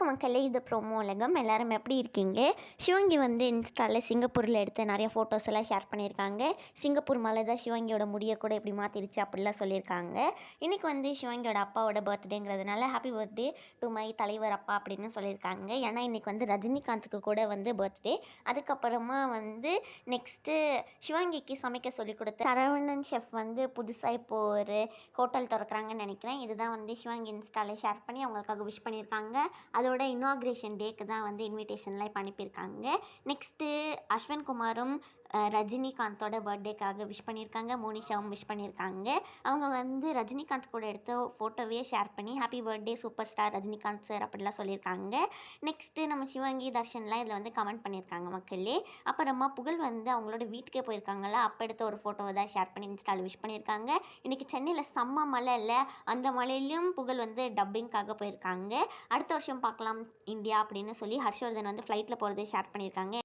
வணக்கம் மக்களே, இது ப்ரோமோ உலகம். எல்லாரும் எப்படி இருக்கீங்க? சிவங்கி வந்து இன்ஸ்டாவில் சிங்கப்பூரில் எடுத்த நிறைய ஃபோட்டோஸ் எல்லாம் ஷேர் பண்ணியிருக்காங்க. சிங்கப்பூர் மலை தான் சிவங்கியோட முடியை கூட எப்படி மாற்றிடுச்சு அப்படிலாம் சொல்லியிருக்காங்க. இன்றைக்கி வந்து சிவங்கியோட அப்பாவோட பர்த்டேங்கிறதுனால ஹாப்பி பர்த்டே டு மை தலைவர் அப்பா அப்படின்னு சொல்லியிருக்காங்க. ஏன்னா இன்றைக்கி வந்து ரஜினிகாந்துக்கு கூட வந்து பர்த்டே. அதுக்கப்புறமா வந்து நெக்ஸ்ட்டு சிவங்கிக்கு சமைக்க சொல்லிக் கொடுத்த சரவணன் ஷெஃப் வந்து புதுசாக இப்போது ஒரு ஹோட்டல் திறக்கிறாங்கன்னு நினைக்கிறேன். இதுதான் வந்து சிவங்கி இன்ஸ்டாவில் ஷேர் பண்ணி அவங்களுக்காக விஷ் பண்ணியிருக்காங்க. அதோட இனாக்ரேஷன் டேக்கு தான் வந்து இன்விடேஷன்லாம் இப்போ அனுப்பியிருக்காங்க. நெக்ஸ்ட்டு அஸ்வின் குமாரும் ரஜினிகாந்தோட பர்த்டேக்காக விஷ் பண்ணியிருக்காங்க. மோனிஷாவும் விஷ் பண்ணியிருக்காங்க. அவங்க வந்து ரஜினிகாந்த் கூட எடுத்த ஃபோட்டோவே ஷேர் பண்ணி happy birthday super star Rajinikanth sir அப்படிலாம் சொல்லியிருக்காங்க. நெக்ஸ்ட்டு நம்ம சிவங்கி தர்ஷன்லாம் இதில் வந்து கமெண்ட் பண்ணியிருக்காங்க மக்களே. அப்புறமா புகழ் வந்து அவங்களோட வீட்டுக்கே போயிருக்காங்களா, அப்போ எடுத்த ஒரு ஃபோட்டோவை தான் ஷேர் பண்ணி இன்ஸ்டாவில் விஷ் பண்ணியிருக்காங்க. இன்றைக்கி சென்னையில் செம்ம மழை இல்லை, அந்த மழையிலையும் புகழ் வந்து டப்பிங்காக போயிருக்காங்க. அடுத்த வருஷம் பார்க்கலாம் இந்தியா அப்படின்னு சொல்லி ஹர்ஷவர்தன் வந்து ஃப்ளைட்டில் போகிறதே ஷேர் பண்ணியிருக்காங்க.